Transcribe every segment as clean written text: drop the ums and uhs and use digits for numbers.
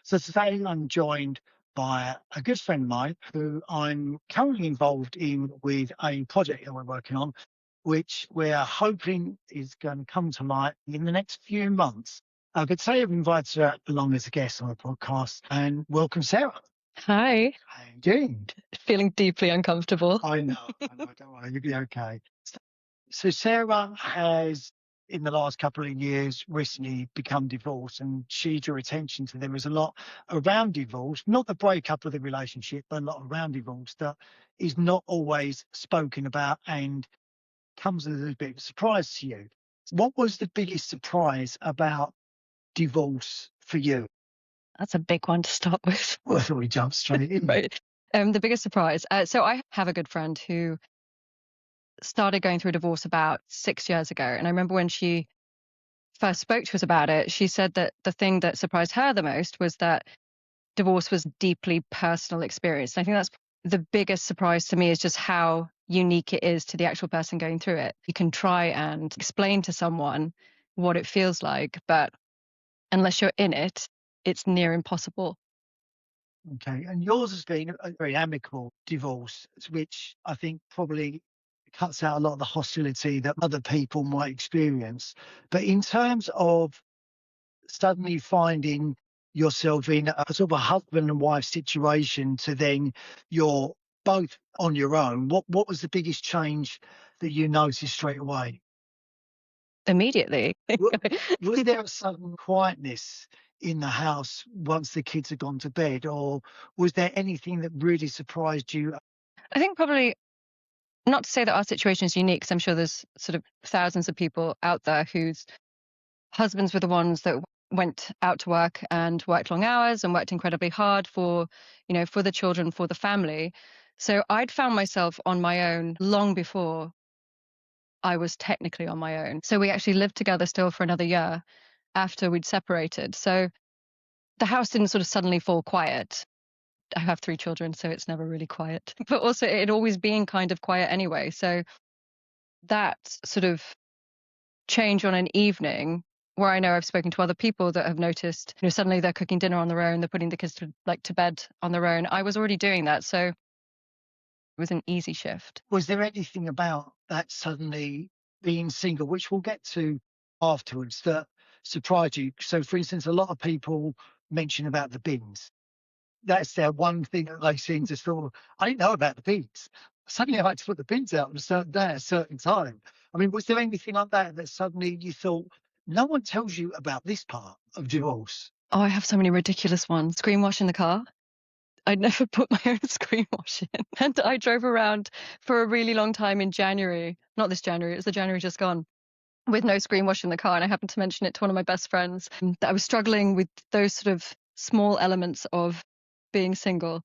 So today I'm joined by a good friend of mine who I'm currently involved in with a project that we're working on, which we're hoping is going to come to light in the next few months. I could say I've invited her along as a guest on the podcast and welcome Sarah. Hi, How you doing? feeling deeply uncomfortable. I know, don't worry, you'll be okay. So Sarah has, in the last couple of years, recently become divorced, and she drew attention to there is a lot around divorce, not the breakup of the relationship, but a lot around divorce that is not always spoken about and comes as a bit of a surprise to you. What was the biggest surprise about divorce for you? That's a big one to start with. Well, I thought we jumped straight in. Right. The biggest surprise. So I have a good friend who started going through a divorce about 6 years ago. And I remember when she first spoke to us about it, she said that the thing that surprised her the most was that divorce was deeply personal experience. And I think that's the biggest surprise to me, is just how unique it is to the actual person going through it. You can try and explain to someone what it feels like, but unless you're in it, it's near impossible. Okay, and yours has been a very amicable divorce, which I think probably cuts out a lot of the hostility that other people might experience. But in terms of suddenly finding yourself in a sort of a husband and wife situation to then you're both on your own, what was the biggest change that you noticed straight away? Immediately. Wa- Was there a sudden quietness in the house once the kids had gone to bed, or was there anything that really surprised you? I think probably, not to say that our situation is unique, because I'm sure there's sort of thousands of people out there whose husbands were the ones that went out to work and worked long hours and worked incredibly hard for, for the children, for the family. So I'd found myself on my own long before I was technically on my own. So we actually lived together still for another year after we'd separated. So the house didn't sort of suddenly fall quiet. I have three children, so it's never really quiet. But also, it had always been kind of quiet anyway. So that sort of change on an evening, where I know I've spoken to other people that have noticed, suddenly they're cooking dinner on their own, they're putting the kids to bed on their own. I was already doing that, so it was an easy shift. Was there anything about that suddenly being single, which we'll get to afterwards, that surprised you? So, for instance, a lot of people mention about the bins. That's their one thing that they seem to sort of, I didn't know about the bins. Suddenly I had to put the bins out on a certain day at a certain time. I mean, was there anything like that that suddenly you thought, no one tells you about this part of divorce? Oh, I have so many ridiculous ones. Screen wash in the car. I'd never put my own screen wash in. And I drove around for a really long time in January. Not this January, it was the January just gone, with no screen wash in the car. And I happened to mention it to one of my best friends, that I was struggling with those sort of small elements of being single.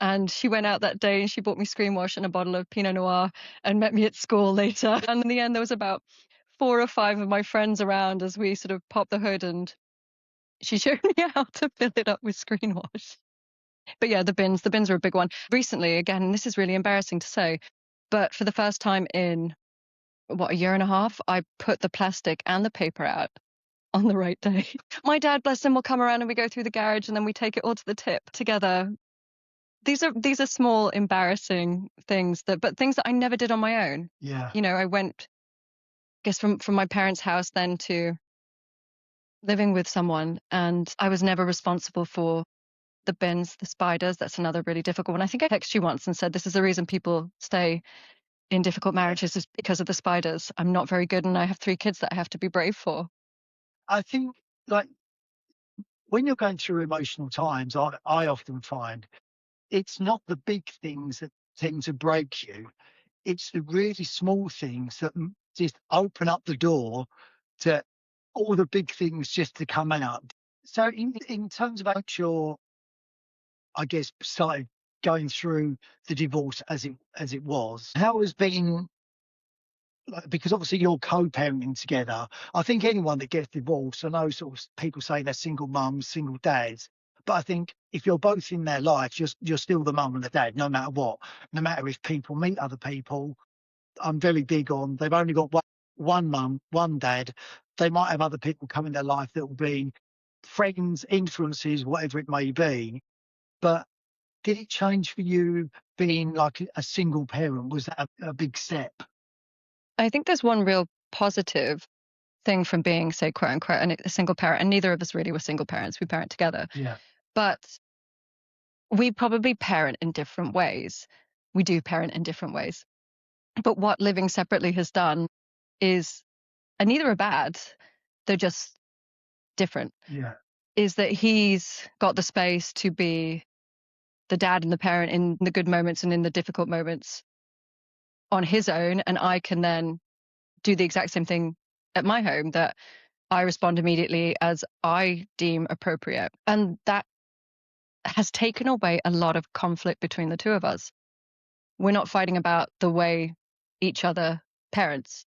And she went out that day and she bought me screen wash and a bottle of Pinot Noir and met me at school later. And in the end, there was about 4 or 5 of my friends around as we sort of popped the hood, and she showed me how to fill it up with screen wash. But yeah, the bins are a big one. Recently, again, and this is really embarrassing to say, but for the first time in a year and a half, I put the plastic and the paper out on the right day. My dad, bless him, will come around and we go through the garage and then we take it all to the tip together. These are small, embarrassing things, but things that I never did on my own. Yeah. I went, I guess, from my parents' house then to living with someone, and I was never responsible for the bins, the spiders. That's another really difficult one. I think I texted you once and said this is the reason people stay in difficult marriages, is because of the spiders. I'm not very good, and I have 3 kids that I have to be brave for. I think, like, when you're going through emotional times, I often find it's not the big things that tend to break you. It's the really small things that just open up the door to all the big things just to come out. So in terms of your, I guess, started going through the divorce as it was, how has been, like, because obviously you're co-parenting together. I think anyone that gets divorced, I know sort of people say they're single mums, single dads, but I think if you're both in their life, you're still the mum and the dad, no matter what. No matter if people meet other people, I'm very big on they've only got one mum, one dad. They might have other people come in their life that will be friends, influences, whatever it may be. But did it change for you being like a single parent? Was that a big step? I think there's one real positive thing from being, say, quote unquote, a single parent, and neither of us really were single parents. We parent together. Yeah, But we probably parent in different ways. We do parent in different ways. But what living separately has done is, and neither are bad, they're just different, yeah. is that he's got the space to be the dad and the parent in the good moments and in the difficult moments on his own. And I can then do the exact same thing at my home, that I respond immediately as I deem appropriate. And that has taken away a lot of conflict between the two of us. We're not fighting about the way each other parents.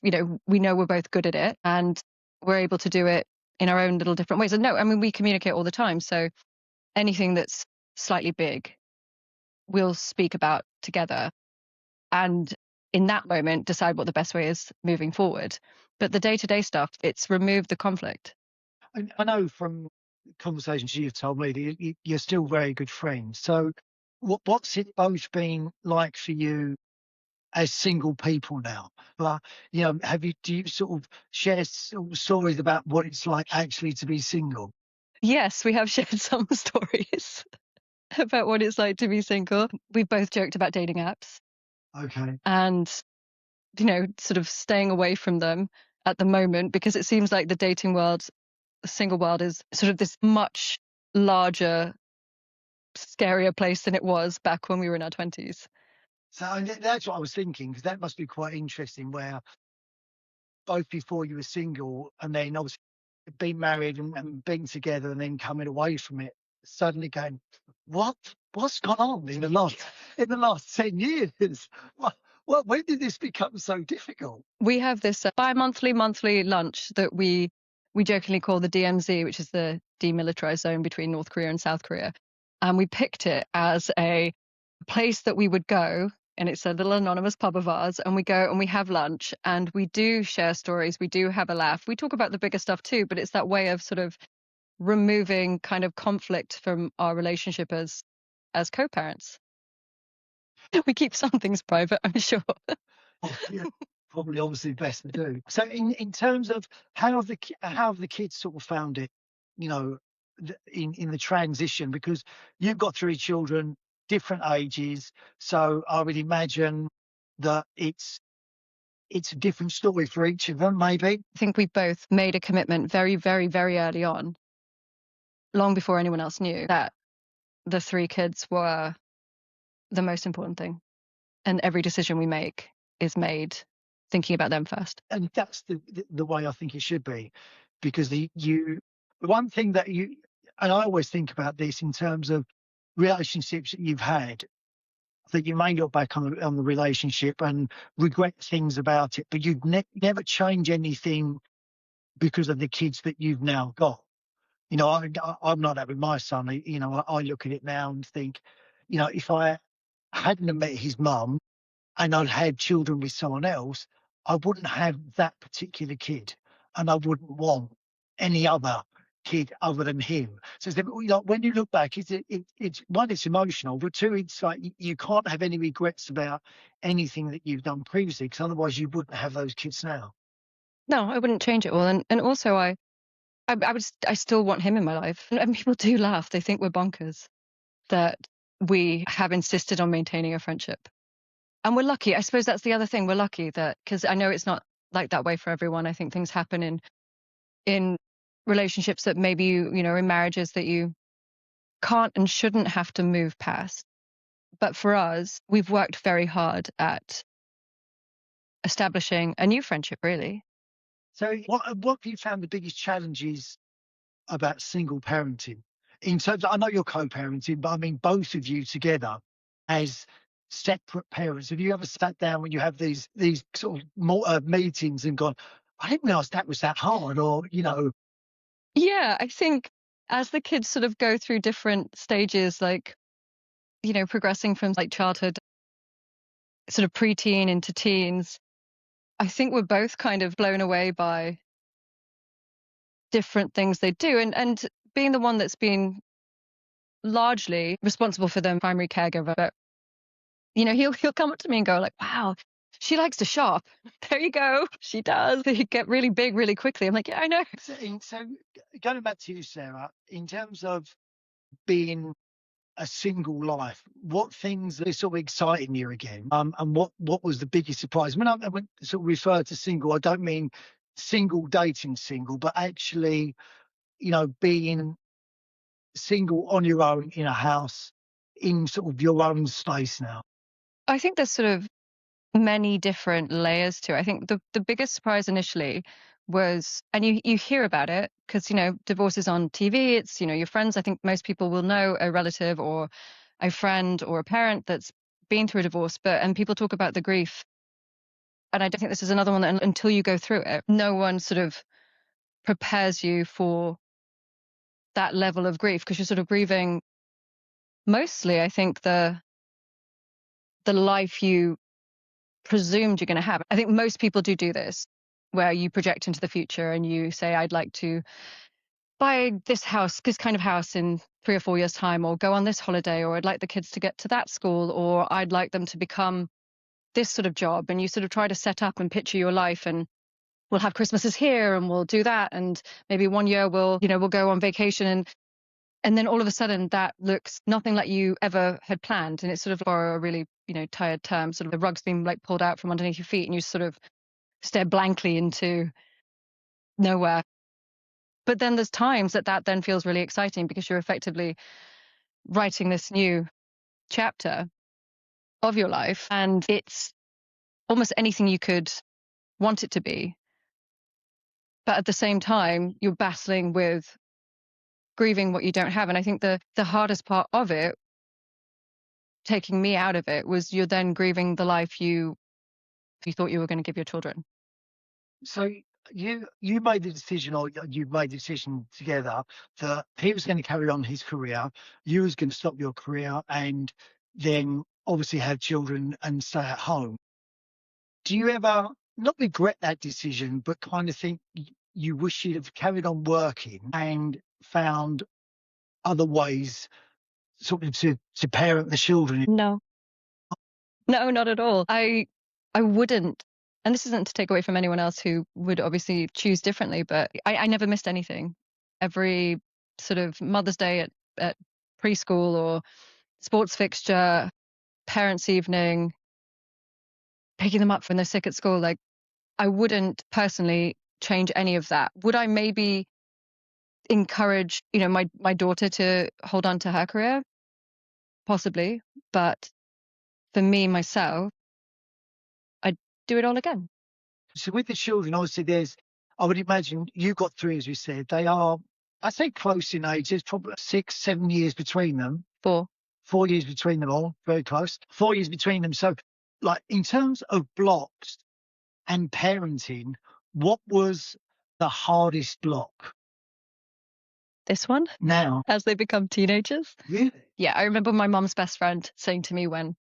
We know we're both good at it and we're able to do it in our own little different ways. And no, I mean, we communicate all the time. So anything that's slightly big, we'll speak about together and in that moment decide what the best way is moving forward. But the day-to-day stuff, it's removed the conflict. I know from conversations you've told me that you're still very good friends. So, what's it both been like for you as single people now? But do you sort of share sort of stories about what it's like actually to be single? Yes, we have shared some stories about what it's like to be single. We've both joked about dating apps Okay. and, sort of staying away from them at the moment because it seems like the dating world, the single world, is sort of this much larger, scarier place than it was back when we were in our 20s. So that's what I was thinking, because that must be quite interesting. Where both before you were single, and then obviously being married and being together, and then coming away from it, suddenly going, what's gone on in the last 10 years? What when did this become so difficult? We have this bi-monthly, monthly lunch that we jokingly call the DMZ, which is the demilitarized zone between North Korea and South Korea. And we picked it as a place that we would go, and it's a little anonymous pub of ours, and we go and we have lunch and we do share stories, we do have a laugh, we talk about the bigger stuff too, but it's that way of sort of removing kind of conflict from our relationship as co-parents. We keep some things private, I'm sure. Oh, yeah, probably obviously best to do. So in terms of how have the kids sort of found it, you know, in the transition, because you've got three children, different ages, so I would imagine that it's a different story for each of them, maybe. I think we both made a commitment very, very, very early on, long before anyone else knew, that the three kids were the most important thing. And every decision we make is made thinking about them first. And that's the way I think it should be, because the one thing that you and I always think about this in terms of relationships that you've had, that you may look back on the relationship and regret things about it, but you'd never change anything because of the kids that you've now got. I'm not that with my son. I look at it now and think, if I hadn't have met his mum and I'd had children with someone else, I wouldn't have that particular kid, and I wouldn't want any other kid other than him. So, when you look back, it's one, it's emotional, but two, it's like you can't have any regrets about anything that you've done previously, because otherwise you wouldn't have those kids now. No, I wouldn't change it all. And also I still want him in my life. And people do laugh. They think we're bonkers that we have insisted on maintaining a friendship. And we're lucky. I suppose that's the other thing. We're lucky that, because I know it's not like that way for everyone. I think things happen in relationships that maybe in marriages that you can't and shouldn't have to move past. But for us, we've worked very hard at establishing a new friendship, really. So, what have you found the biggest challenges about single parenting? In terms I know you're co-parenting, but I mean both of you together as separate parents. Have you ever sat down when you have these sort of more meetings and gone, I didn't realise that was that hard, or Yeah, I think as the kids sort of go through different stages, like, progressing from like childhood, sort of preteen into teens, I think we're both kind of blown away by different things they do. And being the one that's been largely responsible for the primary caregiver, but he'll come up to me and go like, "Wow, she likes to shop." There you go. She does. They get really big really quickly. I'm like, "Yeah, I know." So going back to you, Sarah, in terms of being a single life, what things are sort of exciting you again? And what was the biggest surprise? When I sort of refer to single, I don't mean single dating single, but actually, being single on your own in a house in sort of your own space now. I think there's sort of many different layers to it. I think the biggest surprise initially was, and you hear about it because divorce is on TV. It's your friends. I think most people will know a relative or a friend or a parent that's been through a divorce, and people talk about the grief. And I don't think this is another one that until you go through it, no one sort of prepares you for that level of grief because you're sort of grieving mostly, I think, the life you presumed you're going to have. I think most people do this, where you project into the future and you say, I'd like to buy this house, this kind of house in 3 or 4 years' time, or go on this holiday, or I'd like the kids to get to that school, or I'd like them to become this sort of job. And you sort of try to set up and picture your life, and we'll have Christmases here and we'll do that. And maybe one year we'll go on vacation, and then all of a sudden that looks nothing like you ever had planned. And it's sort of, for a really, tired term, sort of the rug's been like pulled out from underneath your feet and you sort of stare blankly into nowhere. But then there's times that then feels really exciting because you're effectively writing this new chapter of your life, and it's almost anything you could want it to be. But at the same time, you're battling with grieving what you don't have. And I think the hardest part of it, taking me out of it, was you're then grieving the life you thought you were going to give your children. So you made the decision, or you made the decision together, that he was going to carry on his career, you was going to stop your career, and then obviously have children and stay at home. Do you ever not regret that decision, but kind of think you wish you'd have carried on working and found other ways, sort of to parent the children? No. No, not at all. I wouldn't, and this isn't to take away from anyone else who would obviously choose differently, but I never missed anything. Every sort of Mother's Day at preschool, or sports fixture, parents' evening, picking them up when they're sick at school, like, I wouldn't personally change any of that. Would I maybe encourage, my daughter to hold on to her career? Possibly, but for me, myself, I'd do it all again. So with the children, obviously I would imagine you got three, as we said. They are, I say, close in age. There's probably 6, 7 years between them. 4. 4 years between them all, very close. 4 years between them. So, like, in terms of blocks and parenting, what was the hardest block This one, now? as they become teenagers. Really? Yeah, I remember my mom's best friend saying to me when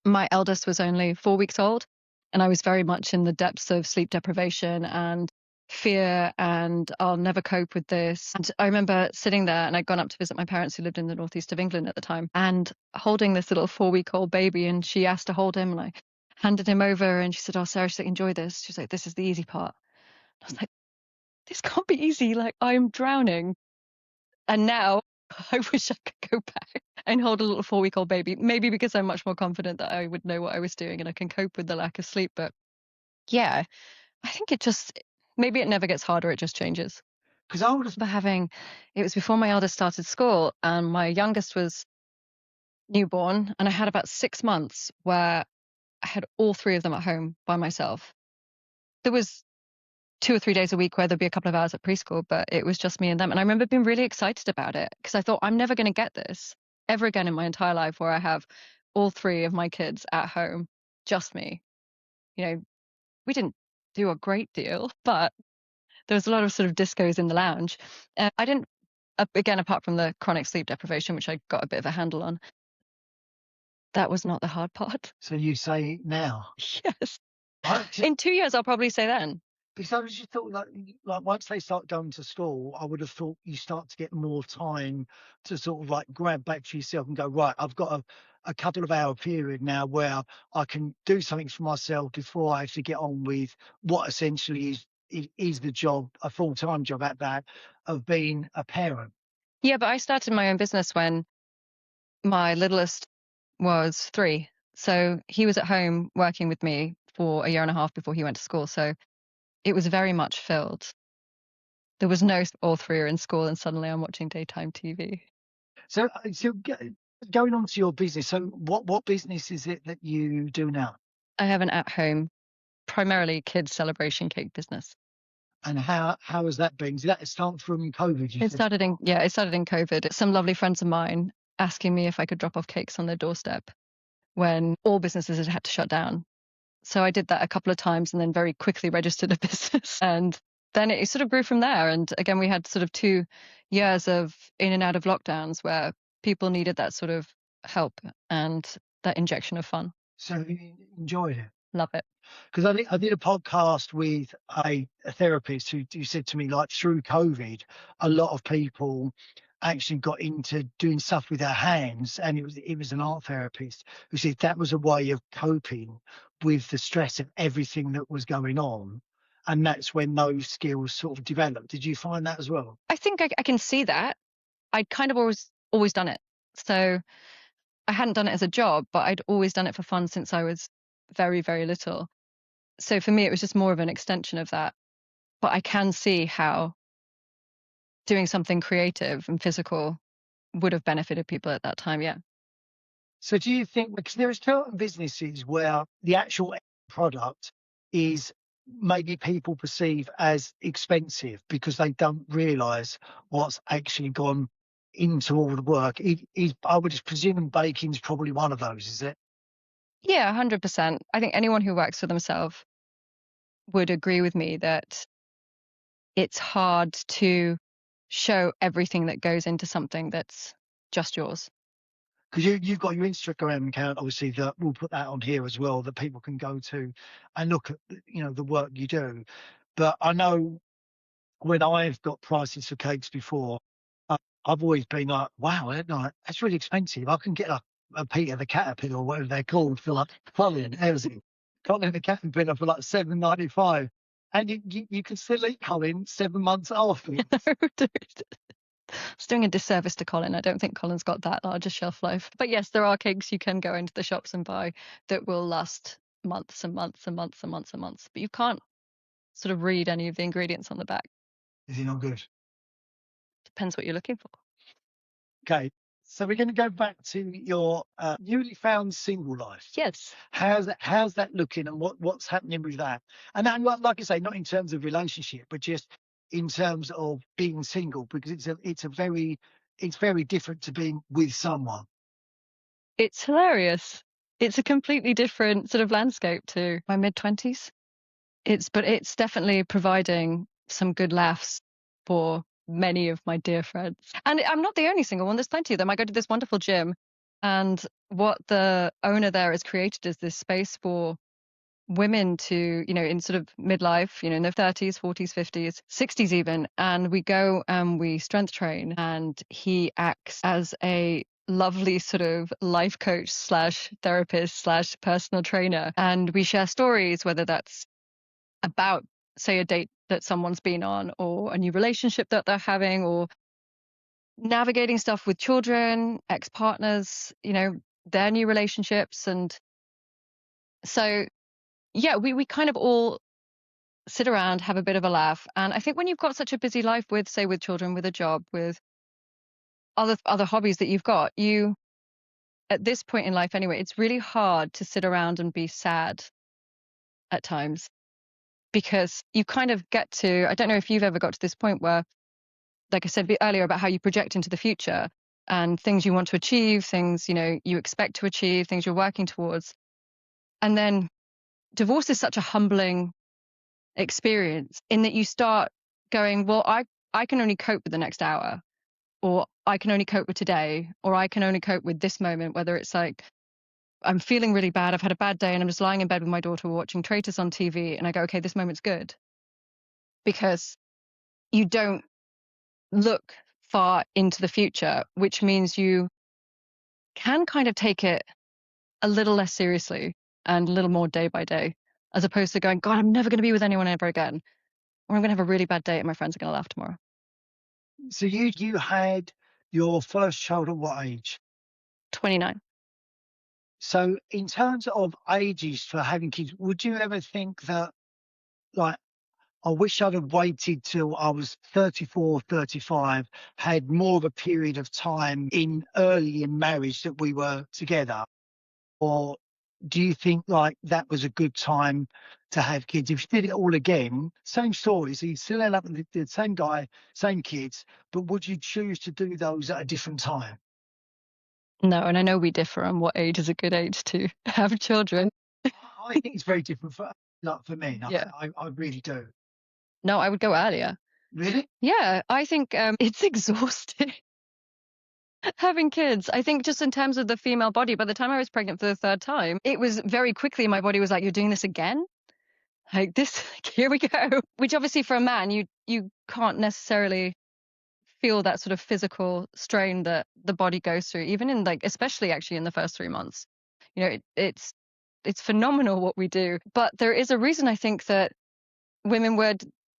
my eldest was only 4 weeks old, and I was very much in the depths of sleep deprivation and fear, and I'll never cope with this. And I remember sitting there, and I'd gone up to visit my parents who lived in the northeast of England at the time, and holding this little 4-week-old baby, and she asked to hold him, and I handed him over, and she said, "Oh, Sarah," she's like, "enjoy this." She's like, "This is the easy part." I was like, this can't be easy. Like, I'm drowning. And now I wish I could go back and hold a little 4-week-old baby, maybe because I'm much more confident that I would know what I was doing and I can cope with the lack of sleep. But yeah, I think maybe it never gets harder, it just changes. Because I would have, It was before my eldest started school and my youngest was newborn, and I had about 6 months where I had all three of them at home by myself. There was 2 or 3 days a week where there'd be a couple of hours at preschool, but it was just me and them. And I remember being really excited about it because I thought, I'm never going to get this ever again in my entire life where I have all three of my kids at home, just me. We didn't do a great deal, but there was a lot of sort of discos in the lounge. I didn't, again, apart from the chronic sleep deprivation, which I got a bit of a handle on, that was not the hard part. so you say now. Yes. I just, In 2 years, I'll probably say then. Because I was just thought like once they start going to school, I would have thought you start to get more time to sort of like grab back for yourself and go, right, I've got a couple of hour period now where I can do something for myself before I actually get on with what essentially is the job, a full-time job at that, of being a parent. Yeah, but I started my own business when my littlest was 3. So he was at home working with me for a year and a half before he went to school. So it was very much filled. There was no all 3 are in school and suddenly I'm watching daytime TV. So going on to your business, so what business is it that you do now? I have an at-home, primarily kids celebration cake business. And how has that been? Did that start from COVID, you said? It started in COVID. Some lovely friends of mine asking me if I could drop off cakes on their doorstep when all businesses had to shut down. So I did that a couple of times and then very quickly registered a business. And then it sort of grew from there. And again, we had sort of 2 years of in and out of lockdowns where people needed that sort of help and that injection of fun. So you enjoyed it? Love it. Because I did a podcast with a therapist who said to me, like, through COVID, a lot of people actually got into doing stuff with their hands, and it was an art therapist who said that was a way of coping with the stress of everything that was going on, and that's when those skills sort of developed. Did you find that as well? I think I can see that. I'd kind of always done it. So I hadn't done it as a job, but I'd always done it for fun since I was very, very little. So for me, it was just more of an extension of that. But I can see how doing something creative and physical would have benefited people at that time. Yeah. So do you think, because there are certain businesses where the actual end product is maybe people perceive as expensive because they don't realise what's actually gone into all the work. I would just presume baking's probably one of those, is it? Yeah, 100%. I think anyone who works for themselves would agree with me that it's hard to show everything that goes into something that's just yours. Because you've got your Instagram account, obviously, that we'll put that on here as well, that people can go to and look at, the work you do. But I know when I've got prices for cakes before, I've always been like, "Wow, that's really expensive. I can get a Peter the Caterpillar or whatever they're called for like Colin, how's it? Colin the Caterpillar for like 7.95, and you can still eat Colin 7 months afterwards." It's doing a disservice to Colin. I don't think Colin's got that large a shelf life. But yes, there are cakes you can go into the shops and buy that will last months and months and months and months and months. But you can't sort of read any of the ingredients on the back. Is it not good? Depends what you're looking for. Okay, so we're going to go back to your newly found single life. Yes. How's that looking, and what's happening with that? And then, like I say, not in terms of relationship, but just in terms of being single, because it's very different to being with someone. It's hilarious. It's a completely different sort of landscape to my mid-20s. But it's definitely providing some good laughs for many of my dear friends. And I'm not the only single one. There's plenty of them. I go to this wonderful gym, and what the owner there has created is this space for women to, in sort of midlife, in their 30s, 40s, 50s, 60s even. And we go and we strength train, and he acts as a lovely sort of life coach slash therapist slash personal trainer. And we share stories, whether that's about, say, a date that someone's been on, or a new relationship that they're having, or navigating stuff with children, ex-partners, their new relationships. And so, yeah, we kind of all sit around, have a bit of a laugh. And I think when you've got such a busy life with, say, with children, with a job, with other hobbies that you've got, at this point in life anyway, it's really hard to sit around and be sad at times, because you kind of get to, I don't know if you've ever got to this point where, like I said earlier about how you project into the future and things you want to achieve, things, you expect to achieve, things you're working towards. And then divorce is such a humbling experience in that you start going, well, I can only cope with the next hour, or I can only cope with today, or I can only cope with this moment, whether it's like, I'm feeling really bad, I've had a bad day, and I'm just lying in bed with my daughter watching Traitors on TV, and I go, okay, this moment's good. because you don't look far into the future, which means you can kind of take it a little less seriously and a little more day by day, as opposed to going, God, I'm never going to be with anyone ever again, or I'm going to have a really bad day and my friends are going to laugh tomorrow. So you had your first child at what age? 29. So in terms of ages for having kids, would you ever think that, like, I wish I'd have waited till I was 34, 35, had more of a period of time early in marriage that we were together? Or do you think like that was a good time to have kids? If you did it all again, same stories, you still end up with the same guy, same kids, but would you choose to do those at a different time? No, and I know we differ on what age is a good age to have children. I think it's very different for, like, for men. Yeah. I really do. No, I would go earlier. Really? Yeah, I think it's exhausting having kids. I think just in terms of the female body, by the time I was pregnant for the third time, it was very quickly my body was like, you're doing this again? Like this, here we go. Which obviously for a man, you can't necessarily feel that sort of physical strain that the body goes through, even in like, especially actually in the first 3 months. You know, it's phenomenal what we do. But there is a reason I think that women were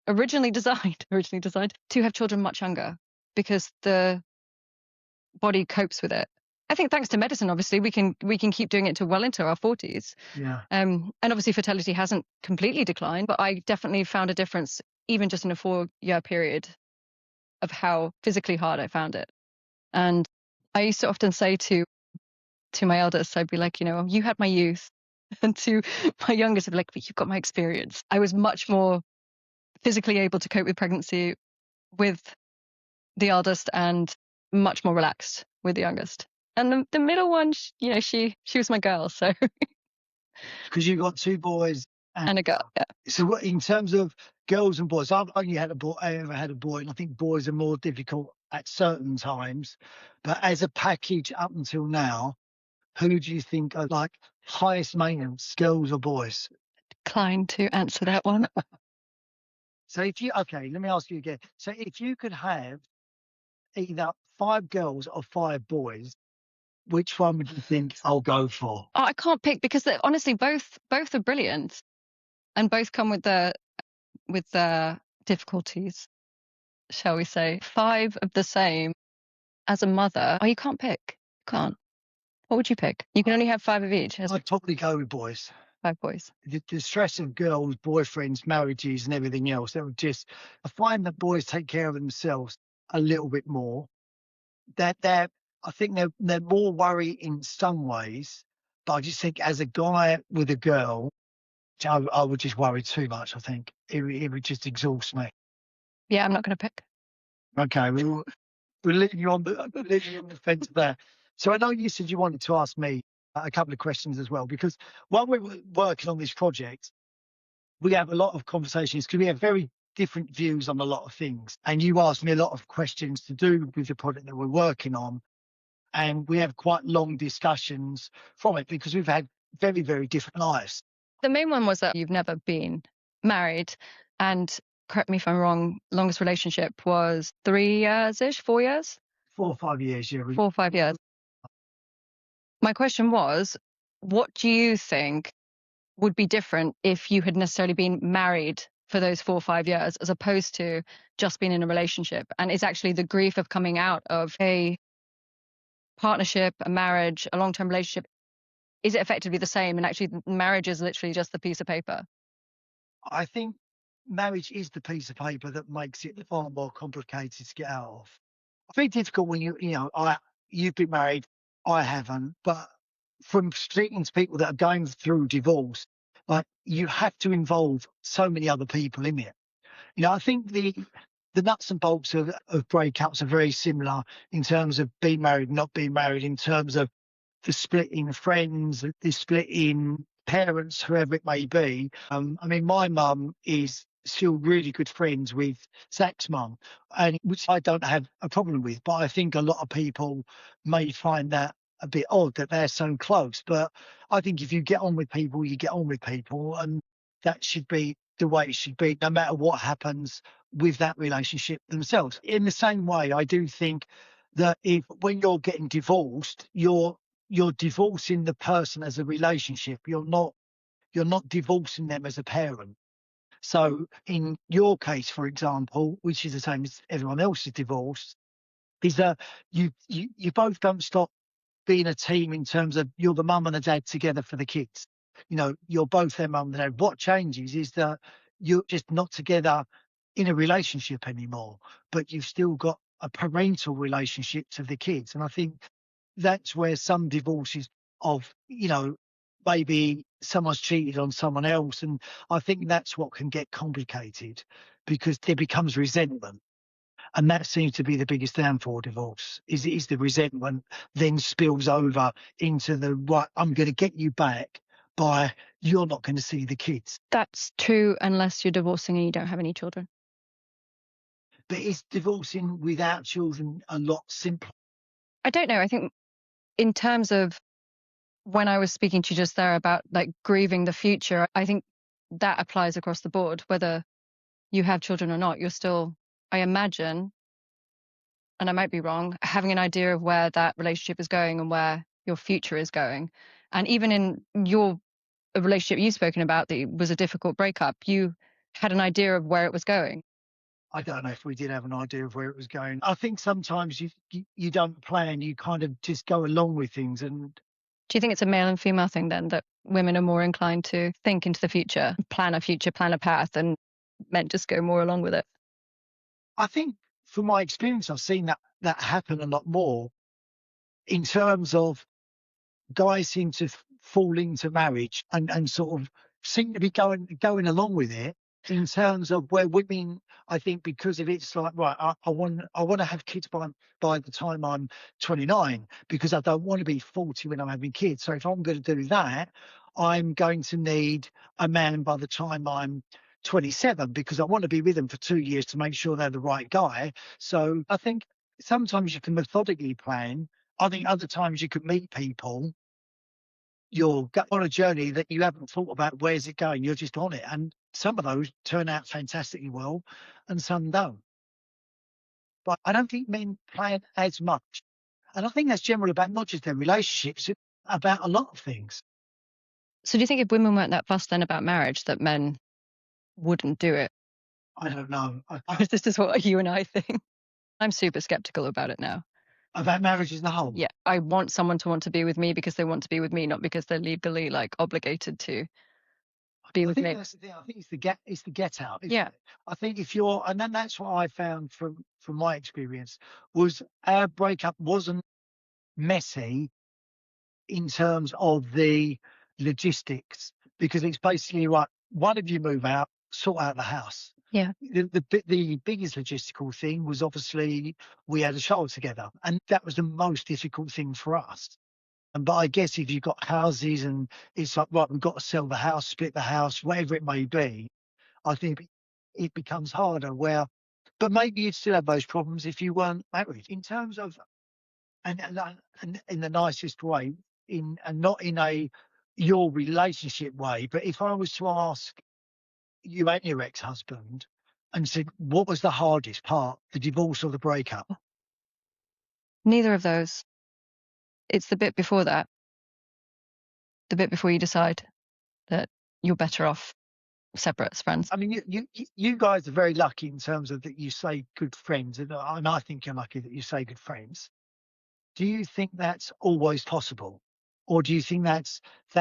originally designed to have children much younger, because the body copes with it. I think thanks to medicine, obviously, we can keep doing it to well into our 40s. Yeah. And obviously fertility hasn't completely declined, but I definitely found a difference even just in a 4-year period of how physically hard I found it. And I used to often say to my eldest, I'd be like, you know, you had my youth. And to my youngest, I'd be like, but you've got my experience. I was much more physically able to cope with pregnancy with the eldest and much more relaxed with the youngest. And the middle one, you know, she was my girl, so Because you've got two boys and a girl. Yeah. So what, in terms of girls and boys, I've only had a boy, I ever had a boy, and I think boys are more difficult at certain times. But as a package up until now, who do you think are like highest maintenance, girls or boys? Declined to answer that one. So okay, let me ask you again. So if you could have either 5 girls or 5 boys, which one would you think I'll go for? Oh, I can't pick because honestly, both are brilliant, and both come with the difficulties, shall we say. 5 of the same as a mother. Oh, you can't pick. You can't. What would you pick? You can only have 5 of each. As I'd probably go with boys. 5 boys. The stress of girls, boyfriends, marriages, and everything else. That would just. I find that boys take care of themselves a little bit more. I think they're more worried in some ways, but I just think as a guy with a girl, I would just worry too much. I think it would just exhaust me. Yeah, I'm not going to pick. Okay, we'll leave you on the fence there. So I know you said you wanted to ask me a couple of questions as well, because while we were working on this project, we have a lot of conversations because we have very different views on a lot of things. And you asked me a lot of questions to do with the project that we're working on. And we have quite long discussions from it because we've had very, very different lives. The main one was that you've never been married, and correct me if I'm wrong, longest relationship was 3 years-ish, 4 years? 4 or 5 years, yeah. 4 or 5 years. My question was, what do you think would be different if you had necessarily been married for those 4 or 5 years as opposed to just being in a relationship? And is actually the grief of coming out of a partnership, a marriage, a long-term relationship, is it effectively the same? And actually marriage is literally just the piece of paper. I think marriage is the piece of paper that makes it far more complicated to get out of. It's very difficult when you've been married, I haven't, but from speaking to people that are going through divorce, like you have to involve so many other people in it. I think the nuts and bolts of breakups are very similar in terms of being married, not being married, in terms of the split in friends, the split in parents, whoever it may be. I mean, my mum is still really good friends with Zach's mum, and which I don't have a problem with. But I think a lot of people may find that a bit odd that they're so close. But I think if you get on with people, you get on with people, and that should be the way it should be, no matter what happens with that relationship themselves. In the same way, I do think that if when you're getting divorced, you're divorcing the person as a relationship. You're not divorcing them as a parent. So in your case, for example, which is the same as everyone else's divorce, is that you both don't stop being a team in terms of you're the mum and the dad together for the kids. You're both their mum and dad. What changes is that you're just not together in a relationship anymore, but you've still got a parental relationship to the kids. And I think that's where some divorces of, maybe someone's cheated on someone else. And I think that's what can get complicated because there becomes resentment. And that seems to be the biggest downfall of divorce is the resentment then spills over into the right, I'm going to get you back by you're not going to see the kids. That's true unless you're divorcing and you don't have any children. But is divorcing without children a lot simpler? I don't know. I think in terms of when I was speaking to you just there about like grieving the future, I think that applies across the board, whether you have children or not. You're still, I imagine, and I might be wrong, having an idea of where that relationship is going and where your future is going. And even in your relationship you've spoken about that was a difficult breakup, you had an idea of where it was going. I don't know if we did have an idea of where it was going. I think sometimes you don't plan, you kind of just go along with things. And Do you think it's a male and female thing then that women are more inclined to think into the future, plan a path, and men just go more along with it? I think from my experience, I've seen that happen a lot more in terms of guys seem to fall into marriage and sort of seem to be going along with it in terms of where women, I think, because of it's like, right, I want to have kids by the time I'm 29 because I don't want to be 40 when I'm having kids. So if I'm going to do that, I'm going to need a man by the time I'm 27 because I want to be with them for 2 years to make sure they're the right guy. So I think sometimes you can methodically plan. I think other times you could meet people, you're on a journey that you haven't thought about where's it going. You're just on it. And some of those turn out fantastically well and some don't. But I don't think men plan as much. And I think that's general about not just their relationships, it's about a lot of things. So do you think if women weren't that fussed then about marriage, that men wouldn't do it? I don't know. This is what you and I think. I'm super skeptical about it now. About marriage as a whole. Yeah, I want someone to want to be with me because they want to be with me, not because they're legally like obligated to be I with think me. that's the thing. I think it's the get out. Yeah. I think if you're, and then that's what I found from my experience was our breakup wasn't messy in terms of the logistics because it's basically right. One of you move out, sort out the house. Yeah. The biggest logistical thing was obviously we had a child together, and that was the most difficult thing for us. But I guess if you've got houses and it's like right, we've got to sell the house, split the house, whatever it may be, I think it becomes harder. But maybe you'd still have those problems if you weren't married. In terms of and in the nicest way, and not in a your relationship way, but if I was to ask you and your ex-husband and said, what was the hardest part, the divorce or the breakup? Neither of those. It's the bit before that, the bit before you decide that you're better off separate as friends. I mean, you guys are very lucky in terms of that you say good friends, and I think you're lucky that you say good friends. Do you think that's always possible? Or do you think that's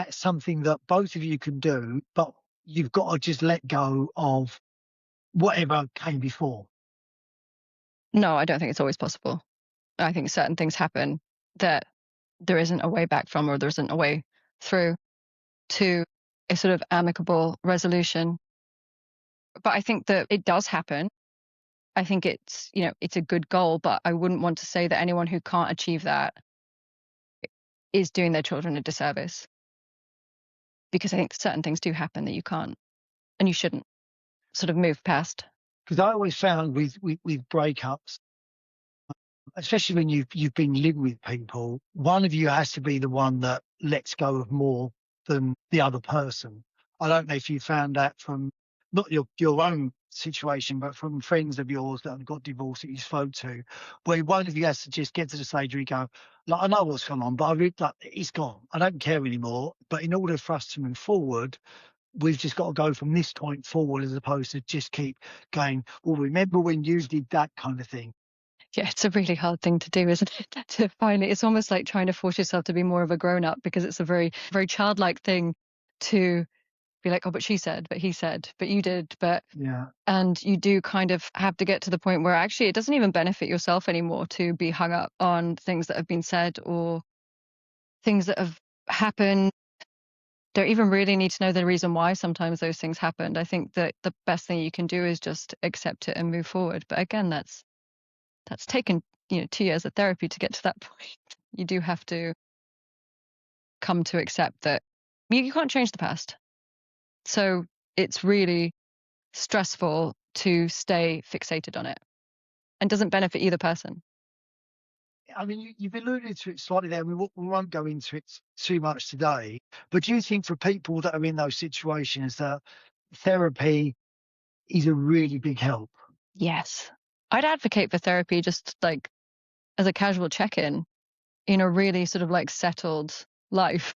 something that both of you can do, but you've got to just let go of whatever came before? No, I don't think it's always possible. I think certain things happen that there isn't a way back from or there isn't a way through to a sort of amicable resolution. But I think that it does happen. I think it's, it's a good goal, but I wouldn't want to say that anyone who can't achieve that is doing their children a disservice. Because I think certain things do happen that you can't and you shouldn't sort of move past. Because I always found with breakups, especially when you've been living with people, one of you has to be the one that lets go of more than the other person. I don't know if you found that from not your own situation, but from friends of yours that have got divorced that you spoke to, where one of you has to just get to the stage where you go, like, I know what's gone on, but I really, like, it's gone. I don't care anymore. But in order for us to move forward, we've just got to go from this point forward as opposed to just keep going, well, remember when you did that kind of thing. Yeah, it's a really hard thing to do, isn't it? To finally, it's almost like trying to force yourself to be more of a grown up, because it's a very, very childlike thing to be like, oh, but she said, but he said, but you did, but, Yeah. and you do kind of have to get to the point where actually it doesn't even benefit yourself anymore to be hung up on things that have been said or things that have happened. Don't even really need to know the reason why sometimes those things happened. I think that the best thing you can do is just accept it and move forward. But again, that's taken, 2 years of therapy to get to that point. You do have to come to accept that you can't change the past. So it's really stressful to stay fixated on it and doesn't benefit either person. I mean, you've alluded to it slightly there. We won't go into it too much today. But do you think for people that are in those situations that therapy is a really big help? Yes. I'd advocate for therapy just like as a casual check-in in a really sort of like settled life.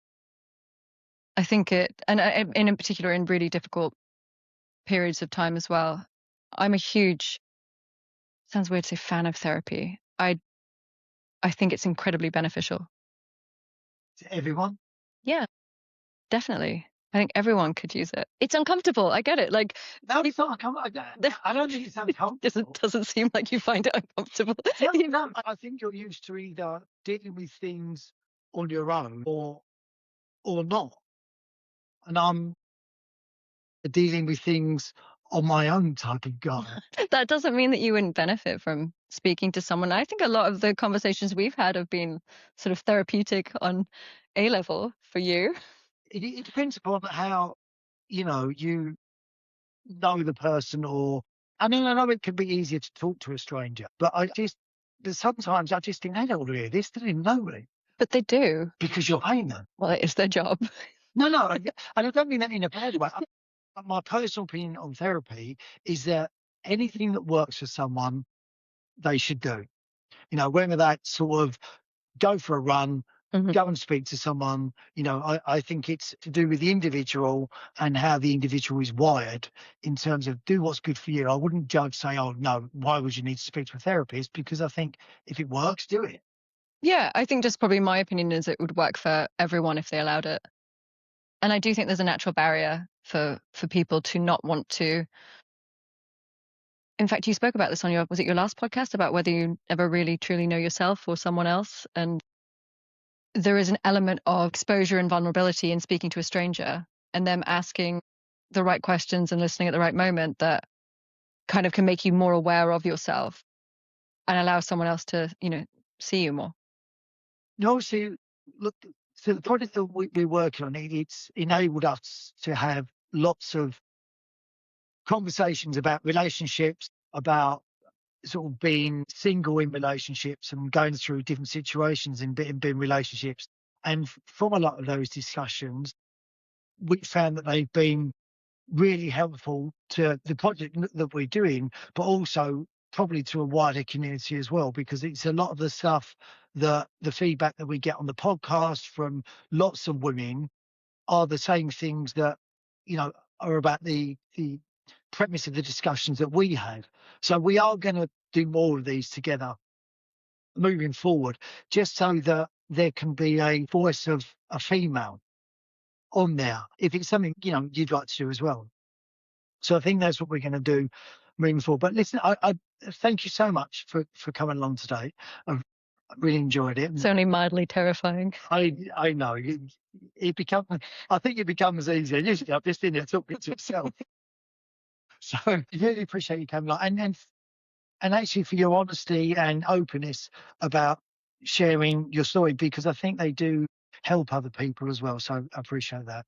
I think it, and in particular in really difficult periods of time as well. I'm a huge, sounds weird to say, fan of therapy. I think it's incredibly beneficial. To everyone? Yeah, definitely. I think everyone could use it. It's uncomfortable. I get it. Like, No, it's not. I don't think it's uncomfortable. doesn't seem like you find it uncomfortable. No, no, I think you're used to either dealing with things on your own or not. And I'm dealing with things on my own type of guy. That doesn't mean that you wouldn't benefit from speaking to someone. I think a lot of the conversations we've had have been sort of therapeutic on a level for you. It depends upon how, you know the person, or I mean, I know it can be easier to talk to a stranger, but sometimes I just think they don't want to hear this. They didn't know me But they do. because you're paying them. Well, it is their job. No, and I don't mean that in a bad way. My personal opinion on therapy is that anything that works for someone, they should do. Whether that's sort of go for a run, Mhm. go and speak to someone. I think it's to do with the individual and how the individual is wired in terms of do what's good for you. I wouldn't judge, say, oh, no, why would you need to speak to a therapist? Because I think if it works, do it. Yeah, I think just probably my opinion is it would work for everyone if they allowed it. And I do think there's a natural barrier for people to not want to. In fact, you spoke about this on was it your last podcast, about whether you ever really truly know yourself or someone else? And there is an element of exposure and vulnerability in speaking to a stranger and them asking the right questions and listening at the right moment that kind of can make you more aware of yourself and allow someone else to, see you more. Obviously, look, so the project that we're working on, it's enabled us to have lots of conversations about relationships, about sort of being single in relationships and going through different situations in being relationships. And from a lot of those discussions, we found that they've been really helpful to the project that we're doing, but also probably to a wider community as well, because it's a lot of the stuff that the feedback that we get on the podcast from lots of women are the same things that, are about the premise of the discussions that we have. So we are going to do more of these together moving forward, just so that there can be a voice of a female on there, if it's something, you'd like to do as well. So I think that's what we're going to do moving forward. But listen, I thank you so much for coming along today. I've really enjoyed it. It's only mildly terrifying. I know it becomes. I think it becomes easier. Usually, I'm just in there talking to myself. So really appreciate you coming along, and actually for your honesty and openness about sharing your story, because I think they do help other people as well. So I appreciate that.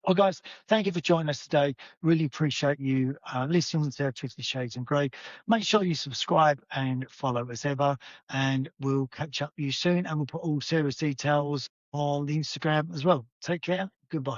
Well, guys, thank you for joining us today. Really appreciate you listening to 50 Shades and Grey. Make sure you subscribe and follow as ever, and we'll catch up with you soon. And we'll put all Sarah's details on the Instagram as well. Take care. Goodbye.